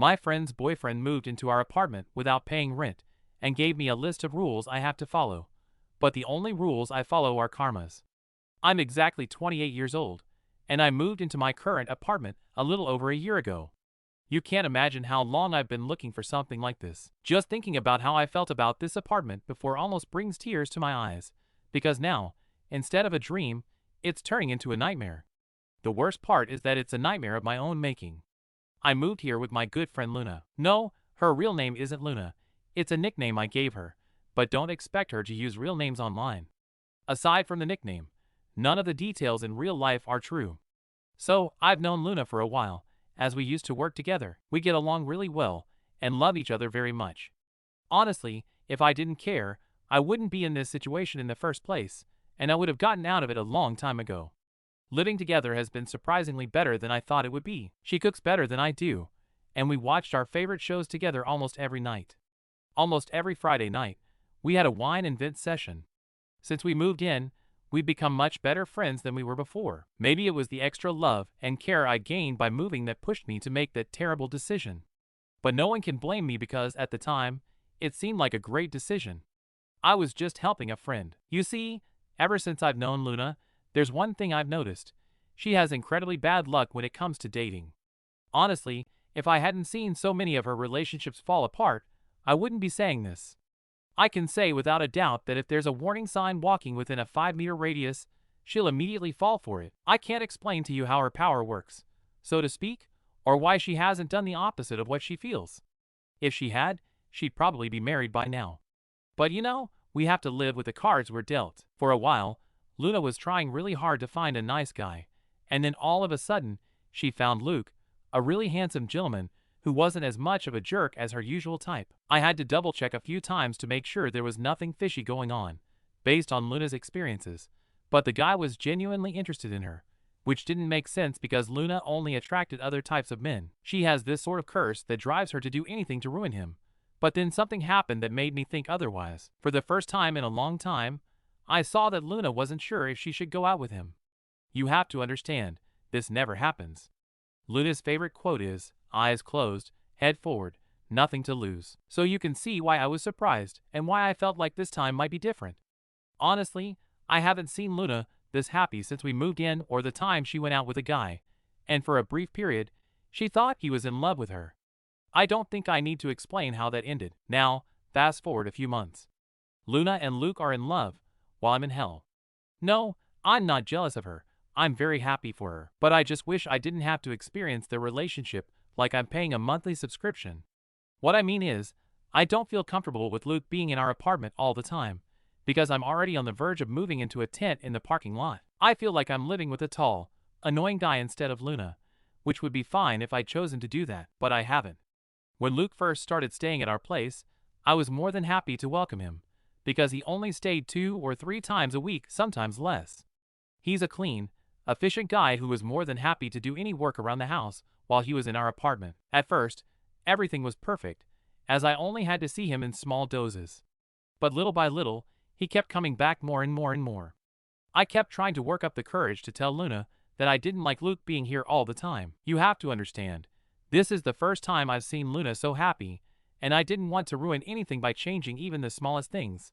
My friend's boyfriend moved into our apartment without paying rent and gave me a list of rules I have to follow. But the only rules I follow are karma's. I'm exactly 28 years old, and I moved into my current apartment a little over a year ago. You can't imagine how long I've been looking for something like this. Just thinking about how I felt about this apartment before almost brings tears to my eyes, because now, instead of a dream, it's turning into a nightmare. The worst part is that it's a nightmare of my own making. I moved here with my good friend Luna. No, her real name isn't Luna. It's a nickname I gave her, but don't expect her to use real names online. Aside from the nickname, none of the details in real life are true. So, I've known Luna for a while, as we used to work together. We get along really well, and love each other very much. Honestly, if I didn't care, I wouldn't be in this situation in the first place, and I would have gotten out of it a long time ago. Living together has been surprisingly better than I thought it would be. She cooks better than I do, and we watched our favorite shows together almost every night. Almost every Friday night, we had a wine and vent session. Since we moved in, we've become much better friends than we were before. Maybe it was the extra love and care I gained by moving that pushed me to make that terrible decision. But no one can blame me because, at the time, it seemed like a great decision. I was just helping a friend. You see, ever since I've known Luna, there's one thing I've noticed. She has incredibly bad luck when it comes to dating. Honestly, if I hadn't seen so many of her relationships fall apart, I wouldn't be saying this. I can say without a doubt that if there's a warning sign walking within a 5-meter radius, she'll immediately fall for it. I can't explain to you how her power works, so to speak, or why she hasn't done the opposite of what she feels. If she had, she'd probably be married by now. But you know, we have to live with the cards we're dealt. For a while, Luna was trying really hard to find a nice guy, and then all of a sudden, she found Luke, a really handsome gentleman who wasn't as much of a jerk as her usual type. I had to double check a few times to make sure there was nothing fishy going on, based on Luna's experiences, but the guy was genuinely interested in her, which didn't make sense because Luna only attracted other types of men. She has this sort of curse that drives her to do anything to ruin him. But then something happened that made me think otherwise. For the first time in a long time, I saw that Luna wasn't sure if she should go out with him. You have to understand, this never happens. Luna's favorite quote is, "Eyes closed, head forward, nothing to lose." So you can see why I was surprised and why I felt like this time might be different. Honestly, I haven't seen Luna this happy since we moved in or the time she went out with a guy, and for a brief period, she thought he was in love with her. I don't think I need to explain how that ended. Now, fast forward a few months. Luna and Luke are in love, while I'm in hell. No, I'm not jealous of her. I'm very happy for her. But I just wish I didn't have to experience their relationship like I'm paying a monthly subscription. What I mean is, I don't feel comfortable with Luke being in our apartment all the time, because I'm already on the verge of moving into a tent in the parking lot. I feel like I'm living with a tall, annoying guy instead of Luna, which would be fine if I'd chosen to do that, but I haven't. When Luke first started staying at our place, I was more than happy to welcome him, because he only stayed 2 or 3 times a week, sometimes less. He's a clean, efficient guy who was more than happy to do any work around the house while he was in our apartment. At first, everything was perfect, as I only had to see him in small doses. But little by little, he kept coming back more and more and more. I kept trying to work up the courage to tell Luna that I didn't like Luke being here all the time. You have to understand, this is the first time I've seen Luna so happy, and I didn't want to ruin anything by changing even the smallest things.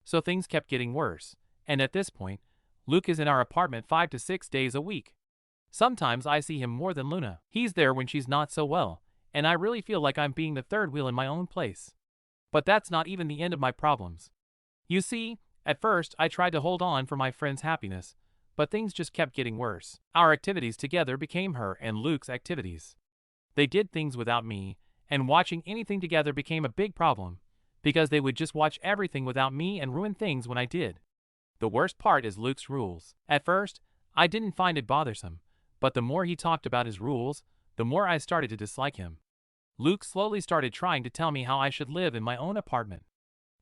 So things kept getting worse, and at this point, Luke is in our apartment 5 to 6 days a week. Sometimes I see him more than Luna. He's there when she's not so well, and I really feel like I'm being the third wheel in my own place. But that's not even the end of my problems. You see, at first I tried to hold on for my friend's happiness, but things just kept getting worse. Our activities together became her and Luke's activities. They did things without me, and watching anything together became a big problem, because they would just watch everything without me and ruin things when I did. The worst part is Luke's rules. At first, I didn't find it bothersome, but the more he talked about his rules, the more I started to dislike him. Luke slowly started trying to tell me how I should live in my own apartment.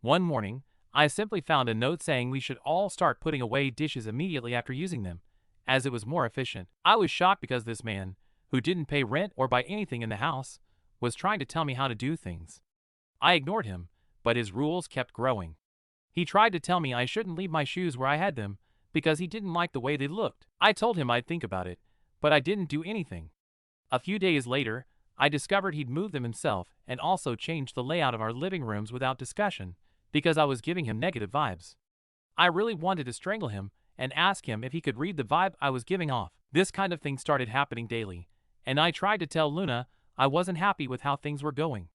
One morning, I simply found a note saying we should all start putting away dishes immediately after using them, as it was more efficient. I was shocked because this man, who didn't pay rent or buy anything in the house, was trying to tell me how to do things. I ignored him, but his rules kept growing. He tried to tell me I shouldn't leave my shoes where I had them, because he didn't like the way they looked. I told him I'd think about it, but I didn't do anything. A few days later, I discovered he'd moved them himself and also changed the layout of our living rooms without discussion because I was giving him negative vibes. I really wanted to strangle him and ask him if he could read the vibe I was giving off. This kind of thing started happening daily, and I tried to tell Luna I wasn't happy with how things were going.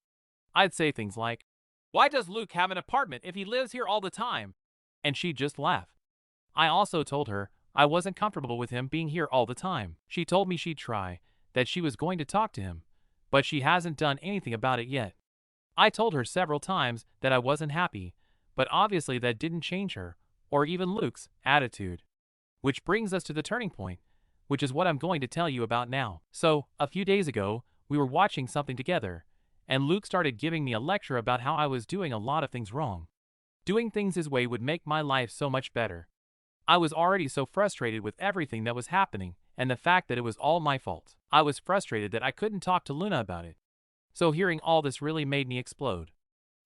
I'd say things like, "Why does Luke have an apartment if he lives here all the time?" And she'd just laugh. I also told her I wasn't comfortable with him being here all the time. She told me she'd try, that she was going to talk to him, but she hasn't done anything about it yet. I told her several times that I wasn't happy, but obviously that didn't change her, or even Luke's, attitude. Which brings us to the turning point, which is what I'm going to tell you about now. So, a few days ago, we were watching something together, and Luke started giving me a lecture about how I was doing a lot of things wrong. Doing things his way would make my life so much better. I was already so frustrated with everything that was happening, and the fact that it was all my fault. I was frustrated that I couldn't talk to Luna about it. So hearing all this really made me explode.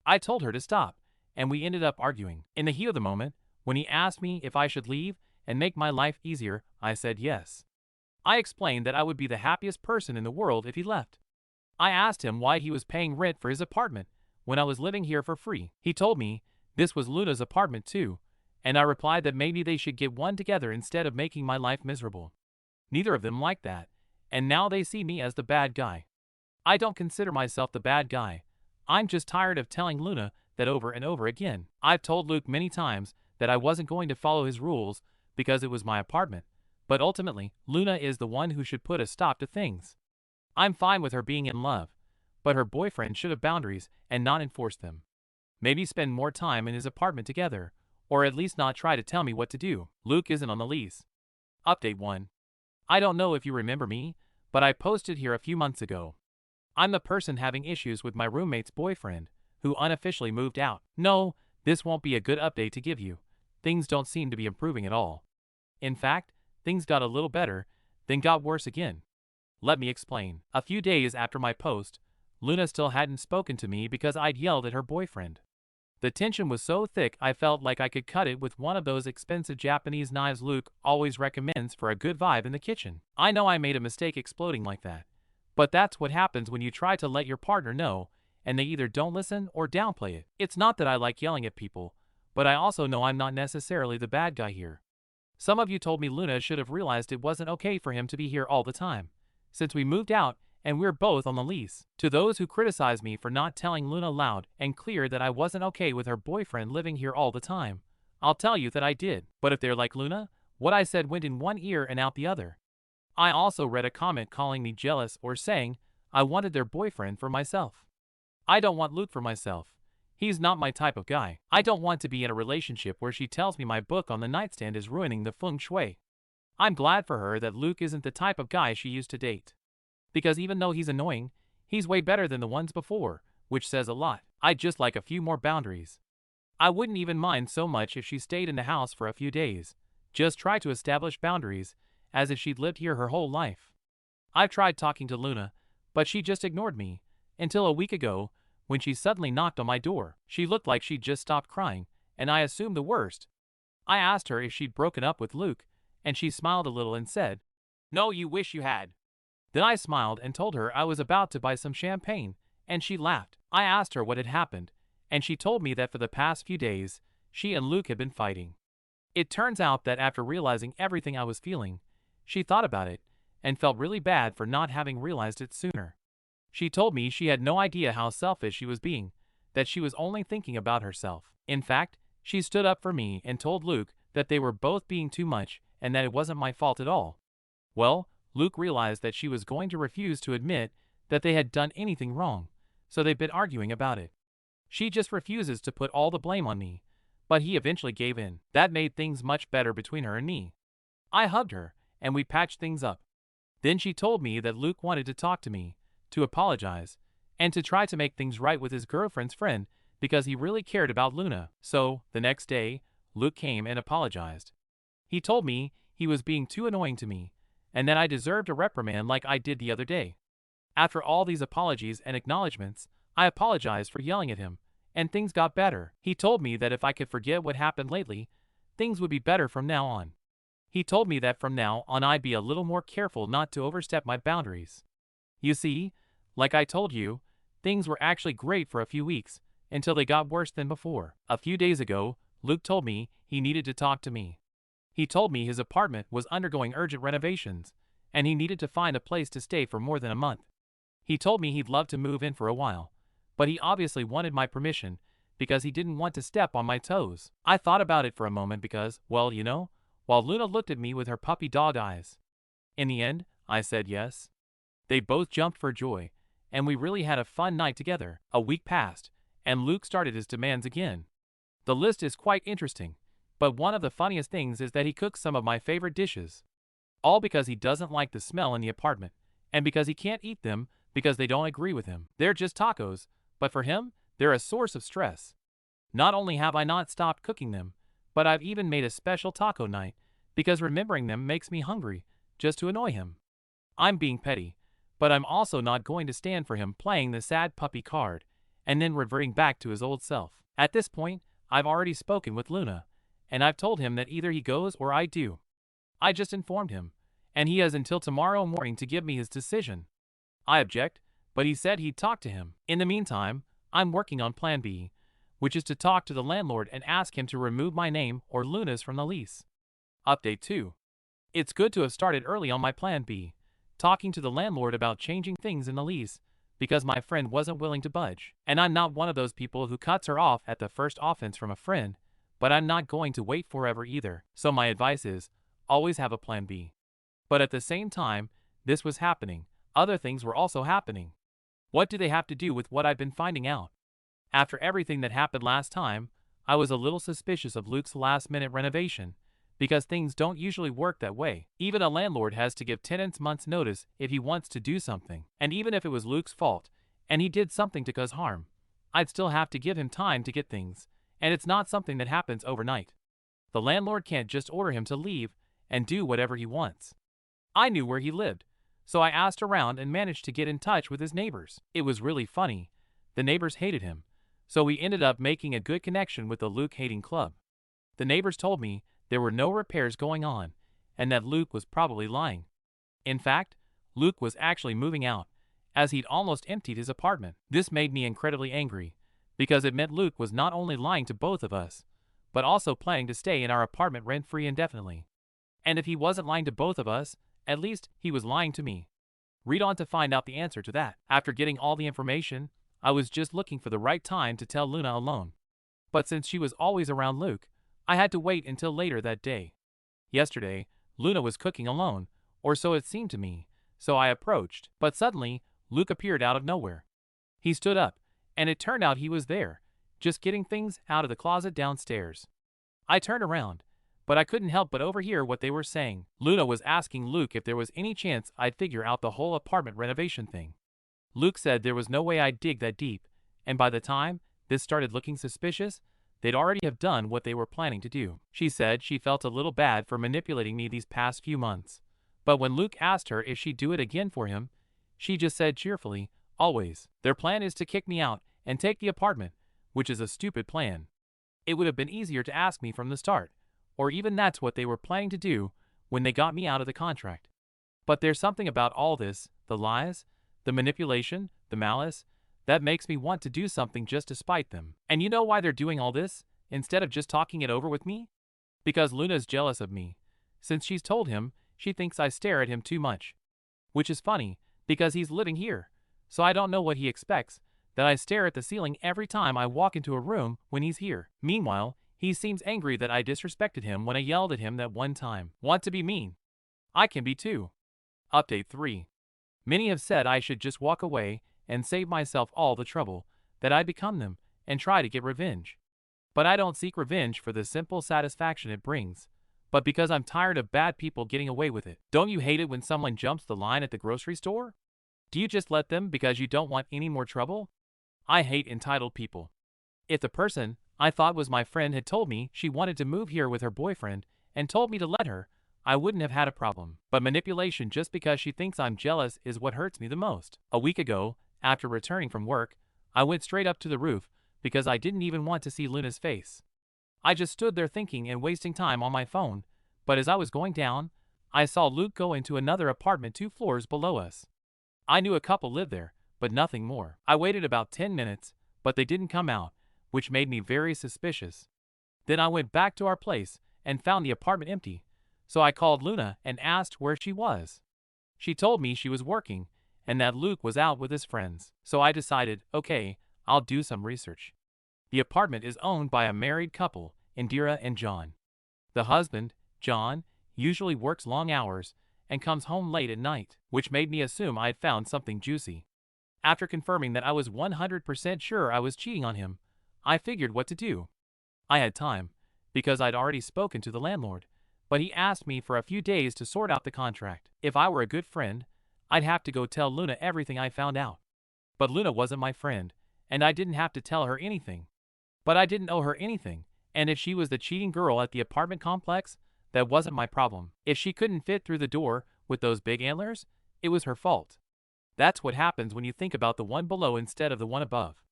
I told her to stop, and we ended up arguing. In the heat of the moment, when he asked me if I should leave and make my life easier, I said yes. I explained that I would be the happiest person in the world if he left. I asked him why he was paying rent for his apartment when I was living here for free. He told me this was Luna's apartment too, and I replied that maybe they should get one together instead of making my life miserable. Neither of them liked that, and now they see me as the bad guy. I don't consider myself the bad guy. I'm just tired of telling Luna that over and over again. I've told Luke many times that I wasn't going to follow his rules because it was my apartment, but ultimately, Luna is the one who should put a stop to things. I'm fine with her being in love, but her boyfriend should have boundaries and not enforce them. Maybe spend more time in his apartment together, or at least not try to tell me what to do. Luke isn't on the lease. Update 1. I don't know if you remember me, but I posted here a few months ago. I'm the person having issues with my roommate's boyfriend, who unofficially moved out. No, this won't be a good update to give you. Things don't seem to be improving at all. In fact, things got a little better, then got worse again. Let me explain. A few days after my post, Luna still hadn't spoken to me because I'd yelled at her boyfriend. The tension was so thick I felt like I could cut it with one of those expensive Japanese knives Luke always recommends for a good vibe in the kitchen. I know I made a mistake exploding like that, but that's what happens when you try to let your partner know, and they either don't listen or downplay it. It's not that I like yelling at people, but I also know I'm not necessarily the bad guy here. Some of you told me Luna should have realized it wasn't okay for him to be here all the time, since we moved out and we're both on the lease. To those who criticize me for not telling Luna loud and clear that I wasn't okay with her boyfriend living here all the time, I'll tell you that I did. But if they're like Luna, what I said went in one ear and out the other. I also read a comment calling me jealous or saying I wanted their boyfriend for myself. I don't want Luke for myself. He's not my type of guy. I don't want to be in a relationship where she tells me my book on the nightstand is ruining the feng shui. I'm glad for her that Luke isn't the type of guy she used to date. Because even though he's annoying, he's way better than the ones before, which says a lot. I'd just like a few more boundaries. I wouldn't even mind so much if she stayed in the house for a few days. Just try to establish boundaries, as if she'd lived here her whole life. I've tried talking to Luna, but she just ignored me, until a week ago, when she suddenly knocked on my door. She looked like she'd just stopped crying, and I assumed the worst. I asked her if she'd broken up with Luke, and she smiled a little and said, "No, you wish you had." Then I smiled and told her I was about to buy some champagne, and she laughed. I asked her what had happened, and she told me that for the past few days, she and Luke had been fighting. It turns out that after realizing everything I was feeling, she thought about it, and felt really bad for not having realized it sooner. She told me she had no idea how selfish she was being, that she was only thinking about herself. In fact, she stood up for me and told Luke that they were both being too much and that it wasn't my fault at all. Well, Luke realized that she was going to refuse to admit that they had done anything wrong, so they've been arguing about it. She just refuses to put all the blame on me, but he eventually gave in. That made things much better between her and me. I hugged her, and we patched things up. Then she told me that Luke wanted to talk to me, to apologize, and to try to make things right with his girlfriend's friend because he really cared about Luna. So, the next day, Luke came and apologized. He told me he was being too annoying to me, and that I deserved a reprimand like I did the other day. After all these apologies and acknowledgments, I apologized for yelling at him, and things got better. He told me that if I could forget what happened lately, things would be better from now on. He told me that from now on I'd be a little more careful not to overstep my boundaries. You see, Like I told you, things were actually great for a few weeks, until they got worse than before. A few days ago, Luke told me he needed to talk to me. He told me his apartment was undergoing urgent renovations, and he needed to find a place to stay for more than a month. He told me he'd love to move in for a while, but he obviously wanted my permission because he didn't want to step on my toes. I thought about it for a moment because, well, while Luna looked at me with her puppy dog eyes. In the end, I said yes. They both jumped for joy, and we really had a fun night together. A week passed, and Luke started his demands again. The list is quite interesting, but one of the funniest things is that he cooks some of my favorite dishes. All because he doesn't like the smell in the apartment, and because he can't eat them because they don't agree with him. They're just tacos, but for him, they're a source of stress. Not only have I not stopped cooking them, but I've even made a special taco night because remembering them makes me hungry just to annoy him. I'm being petty, but I'm also not going to stand for him playing the sad puppy card and then reverting back to his old self. At this point, I've already spoken with Luna, and I've told him that either he goes or I do. I just informed him, and he has until tomorrow morning to give me his decision. I object, but he said he'd talk to him. In the meantime, I'm working on Plan B, which is to talk to the landlord and ask him to remove my name or Luna's from the lease. Update 2. It's good to have started early on my Plan B, talking to the landlord about changing things in the lease, because my friend wasn't willing to budge. And I'm not one of those people who cuts her off at the first offense from a friend, but I'm not going to wait forever either. So my advice is, always have a Plan B. But at the same time, this was happening. Other things were also happening. What do they have to do with what I've been finding out? After everything that happened last time, I was a little suspicious of Luke's last-minute renovation, because things don't usually work that way. Even a landlord has to give tenants months' notice if he wants to do something. And even if it was Luke's fault, and he did something to cause harm, I'd still have to give him time to get things, and it's not something that happens overnight. The landlord can't just order him to leave and do whatever he wants. I knew where he lived, so I asked around and managed to get in touch with his neighbors. It was really funny. The neighbors hated him, so we ended up making a good connection with the Luke-hating club. The neighbors told me there were no repairs going on, and that Luke was probably lying. In fact, Luke was actually moving out, as he'd almost emptied his apartment. This made me incredibly angry, because it meant Luke was not only lying to both of us, but also planning to stay in our apartment rent-free indefinitely. And if he wasn't lying to both of us, at least he was lying to me. Read on to find out the answer to that. After getting all the information, I was just looking for the right time to tell Luna alone. But since she was always around Luke, I had to wait until later that day. Yesterday, Luna was cooking alone, or so it seemed to me, so I approached, but suddenly, Luke appeared out of nowhere. He stood up, and it turned out he was there, just getting things out of the closet downstairs. I turned around, but I couldn't help but overhear what they were saying. Luna was asking Luke if there was any chance I'd figure out the whole apartment renovation thing. Luke said there was no way I'd dig that deep, and by the time this started looking suspicious, they'd already have done what they were planning to do. She said she felt a little bad for manipulating me these past few months, but when Luke asked her if she'd do it again for him, she just said cheerfully, always. Their plan is to kick me out and take the apartment, which is a stupid plan. It would have been easier to ask me from the start, or even that's what they were planning to do when they got me out of the contract. But there's something about all this, the lies, the manipulation, the malice, that makes me want to do something just to spite them. And you know why they're doing all this, instead of just talking it over with me? Because Luna's jealous of me, since she's told him she thinks I stare at him too much. Which is funny, because he's living here, so I don't know what he expects, that I stare at the ceiling every time I walk into a room when he's here. Meanwhile, he seems angry that I disrespected him when I yelled at him that one time. Want to be mean? I can be too. Update 3. Many have said I should just walk away and save myself all the trouble, that I'd become them, and try to get revenge. But I don't seek revenge for the simple satisfaction it brings, but because I'm tired of bad people getting away with it. Don't you hate it when someone jumps the line at the grocery store? Do you just let them because you don't want any more trouble? I hate entitled people. If the person I thought was my friend had told me she wanted to move here with her boyfriend and told me to let her, I wouldn't have had a problem. But manipulation just because she thinks I'm jealous is what hurts me the most. A week ago, after returning from work, I went straight up to the roof because I didn't even want to see Luna's face. I just stood there thinking and wasting time on my phone, but as I was going down, I saw Luke go into another apartment 2 floors below us. I knew a couple lived there, but nothing more. I waited about 10 minutes, but they didn't come out, which made me very suspicious. Then I went back to our place and found the apartment empty, so I called Luna and asked where she was. She told me she was working and that Luke was out with his friends. So I decided, okay, I'll do some research. The apartment is owned by a married couple, Indira and John. The husband, John, usually works long hours and comes home late at night, which made me assume I had found something juicy. After confirming that I was 100% sure I was cheating on him, I figured what to do. I had time, because I'd already spoken to the landlord, but he asked me for a few days to sort out the contract. If I were a good friend, I'd have to go tell Luna everything I found out. But Luna wasn't my friend, and I didn't have to tell her anything. But I didn't owe her anything, and if she was the cheating girl at the apartment complex, that wasn't my problem. If she couldn't fit through the door with those big antlers, it was her fault. That's what happens when you think about the one below instead of the one above.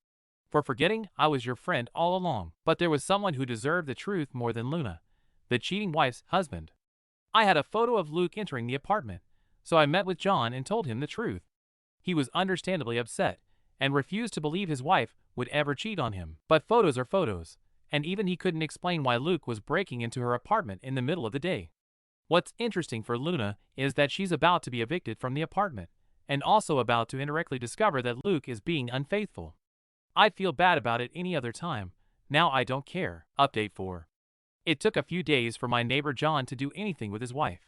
For forgetting I was your friend all along. But there was someone who deserved the truth more than Luna, the cheating wife's husband. I had a photo of Luke entering the apartment, so I met with John and told him the truth. He was understandably upset and refused to believe his wife would ever cheat on him. But photos are photos, and even he couldn't explain why Luke was breaking into her apartment in the middle of the day. What's interesting for Luna is that she's about to be evicted from the apartment, and also about to indirectly discover that Luke is being unfaithful. I'd feel bad about it any other time. Now I don't care. Update 4. It took a few days for my neighbor John to do anything with his wife.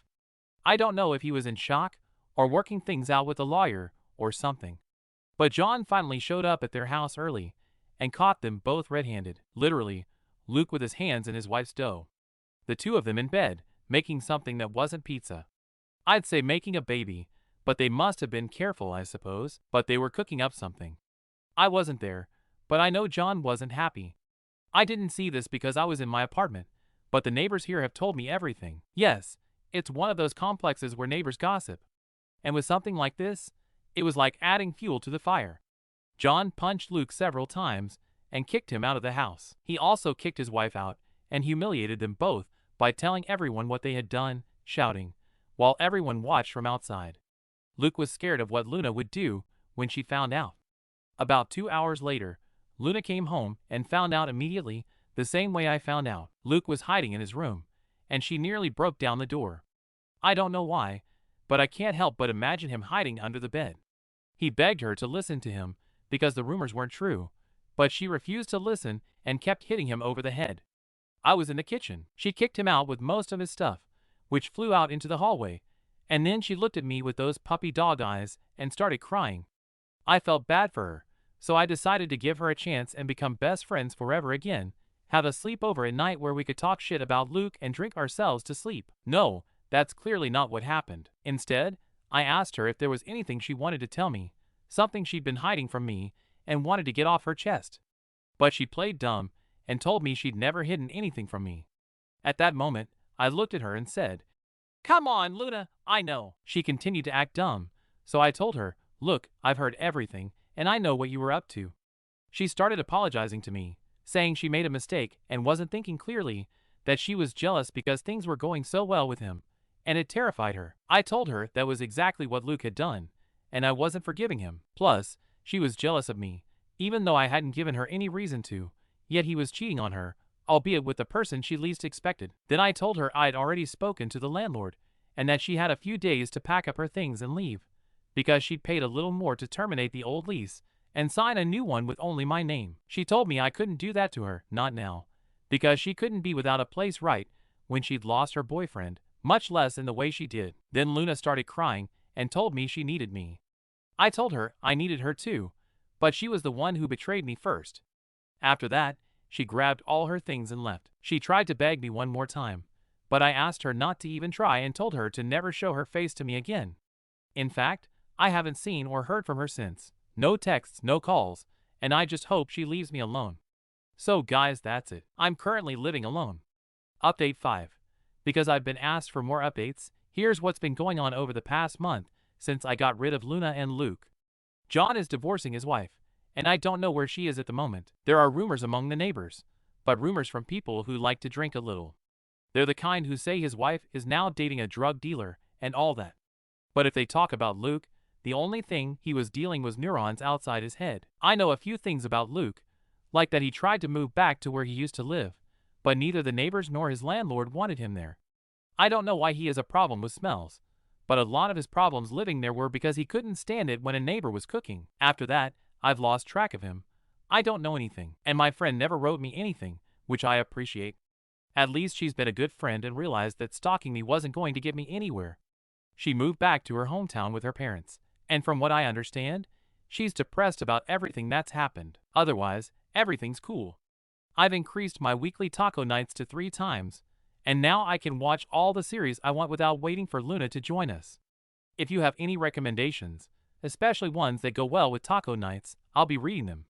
I don't know if he was in shock or working things out with a lawyer or something. But John finally showed up at their house early and caught them both red-handed. Literally, Luke with his hands in his wife's dough. The two of them in bed, making something that wasn't pizza. I'd say making a baby, but they must have been careful, I suppose. But they were cooking up something. I wasn't there, but I know John wasn't happy. I didn't see this because I was in my apartment, but the neighbors here have told me everything. Yes, it's one of those complexes where neighbors gossip. And with something like this, it was like adding fuel to the fire. John punched Luke several times and kicked him out of the house. He also kicked his wife out and humiliated them both by telling everyone what they had done, shouting, while everyone watched from outside. Luke was scared of what Luna would do when she found out. About 2 hours later, Luna came home and found out immediately, the same way I found out. Luke was hiding in his room, and she nearly broke down the door. I don't know why, but I can't help but imagine him hiding under the bed. He begged her to listen to him because the rumors weren't true, but she refused to listen and kept hitting him over the head. I was in the kitchen. She kicked him out with most of his stuff, which flew out into the hallway, and then she looked at me with those puppy dog eyes and started crying. I felt bad for her, so I decided to give her a chance and become best friends forever again, have a sleepover at night where we could talk shit about Luke and drink ourselves to sleep. No, that's clearly not what happened. Instead, I asked her if there was anything she wanted to tell me, something she'd been hiding from me and wanted to get off her chest. But she played dumb and told me she'd never hidden anything from me. At that moment, I looked at her and said, "Come on, Luna, I know." She continued to act dumb, so I told her, "Look, I've heard everything, and I know what you were up to." She started apologizing to me, saying she made a mistake and wasn't thinking clearly, that she was jealous because things were going so well with him, and it terrified her. I told her that was exactly what Luke had done, and I wasn't forgiving him. Plus, she was jealous of me, even though I hadn't given her any reason to, yet he was cheating on her, albeit with the person she least expected. Then I told her I'd already spoken to the landlord, and that she had a few days to pack up her things and leave, because she'd paid a little more to terminate the old lease and sign a new one with only my name. She told me I couldn't do that to her, not now, because she couldn't be without a place right when she'd lost her boyfriend, much less in the way she did. Then Luna started crying and told me she needed me. I told her I needed her too, but she was the one who betrayed me first. After that, she grabbed all her things and left. She tried to beg me one more time, but I asked her not to even try and told her to never show her face to me again. In fact, I haven't seen or heard from her since. No texts, no calls, and I just hope she leaves me alone. So guys, that's it. I'm currently living alone. Update 5. Because I've been asked for more updates, here's what's been going on over the past month since I got rid of Luna and Luke. John is divorcing his wife, and I don't know where she is at the moment. There are rumors among the neighbors, but rumors from people who like to drink a little. They're the kind who say his wife is now dating a drug dealer and all that. But if they talk about Luke, The only thing he was dealing was neurons outside his head. I know a few things about Luke, like that he tried to move back to where he used to live, but neither the neighbors nor his landlord wanted him there. I don't know why he has a problem with smells, but a lot of his problems living there were because he couldn't stand it when a neighbor was cooking. After that, I've lost track of him. I don't know anything, and my friend never wrote me anything, which I appreciate. At least she's been a good friend and realized that stalking me wasn't going to get me anywhere. She moved back to her hometown with her parents, and from what I understand, she's depressed about everything that's happened. Otherwise, everything's cool. I've increased my weekly taco nights to 3 times, and now I can watch all the series I want without waiting for Luna to join us. If you have any recommendations, especially ones that go well with taco nights, I'll be reading them.